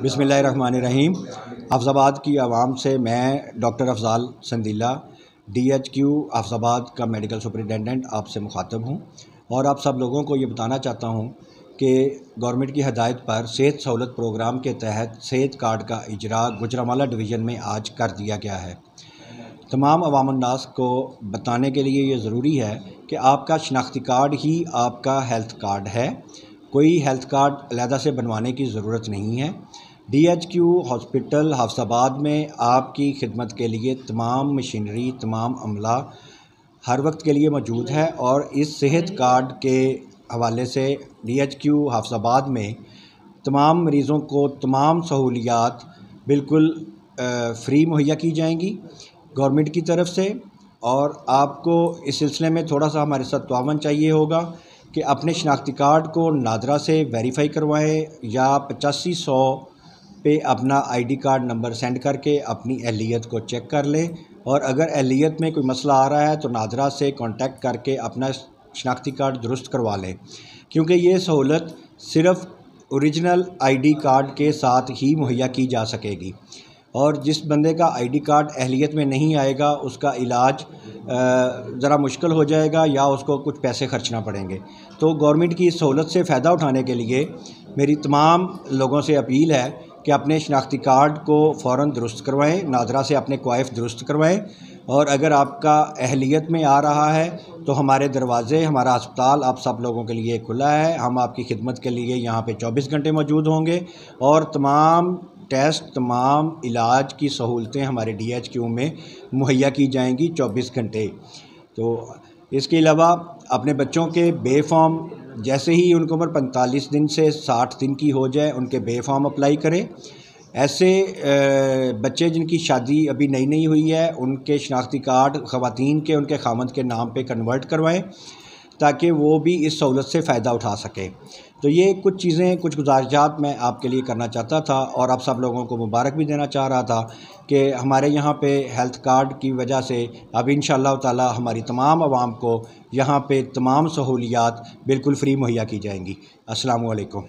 बिस्मिल्लाहिर्रहमानिर्रहीम। हफ्ज़ाबाद की आवाम से मैं डॉक्टर अफजाल संदीला DHQ हफ्ज़ाबाद का मेडिकल सुपरिटेंडेंट आपसे मुखातब हूँ और आप सब लोगों को ये बताना चाहता हूँ कि गवर्नमेंट की हदायत पर सेहत सहूलत प्रोग्राम के तहत सेहत कार्ड का इजरा गुजरांवाला डिवीज़न में आज कर दिया गया है। तमाम अवाम-उन्नास को बताने के लिए ये ज़रूरी है कि आपका शनाख्ती कार्ड ही आपका हेल्थ कार्ड है। कोई हेल्थ कार्ड अलहदा से बनवाने की ज़रूरत नहीं है। DHQ हॉस्पिटल हफ्ज़ाबाद में आपकी खिदमत के लिए तमाम मशीनरी, तमाम अमला हर वक्त के लिए मौजूद है और इस सेहत कार्ड के हवाले से DHQ हफ्ज़ाबाद में तमाम मरीज़ों को तमाम सहूलियात बिल्कुल फ्री मुहैया की जाएंगी गवर्नमेंट की तरफ से। और आपको इस सिलसिले में थोड़ा सा हमारे साथ तावन चाहिए होगा कि अपने शनाख्ती कार्ड को नादरा से वेरीफ़ाई करवाएं या 8500 पे अपना ID कार्ड नंबर सेंड करके अपनी अहलियत को चेक कर लें। और अगर अहलियत में कोई मसला आ रहा है तो नादरा से कांटेक्ट करके अपना शनाख्ती कार्ड दुरुस्त करवा लें, क्योंकि ये सहूलत सिर्फ़ ओरिजिनल ID कार्ड के साथ ही मुहैया की जा सकेगी। और जिस बंदे का ID कार्ड अहलियत में नहीं आएगा उसका इलाज ज़रा मुश्किल हो जाएगा या उसको कुछ पैसे खर्चना पड़ेंगे। तो गवर्नमेंट की इस सहूलत से फ़ायदा उठाने के लिए मेरी तमाम लोगों से अपील है कि अपने शनाख्ती कार्ड को फ़ौरन दुरुस्त करवाएं, नादरा से अपने क्वाइफ दुरुस्त करवाएं। और अगर आपका अहलियत में आ रहा है तो हमारे दरवाज़े, हमारा अस्पताल आप सब लोगों के लिए खुला है। हम आपकी खिदमत के लिए यहाँ पे 24 घंटे मौजूद होंगे और तमाम टेस्ट, तमाम इलाज की सहूलतें हमारे DHQ में मुहैया की जाएंगी 24 घंटे। तो इसके अलावा अपने बच्चों के बे फॉर्म जैसे ही उनकी उम्र 45 दिन से 60 दिन की हो जाए उनके बे फॉर्म अप्लाई करें। ऐसे बच्चे जिनकी शादी अभी नई नई हुई है उनके शनाख्ती कार्ड ख़वातीन के उनके खामद के नाम पे कन्वर्ट करवाएं ताकि वो भी इस सहूलत से फ़ायदा उठा सकें। तो ये कुछ चीज़ें, कुछ गुजारिशात मैं आपके लिए करना चाहता था और आप सब लोगों को मुबारक भी देना चाह रहा था कि हमारे यहाँ पे हेल्थ कार्ड की वजह से अब इंशाअल्लाह ताला हमारी तमाम आवाम को यहाँ पे तमाम सहूलियात बिल्कुल फ्री मुहैया की जाएंगी। अस्सलामु अलैकुम।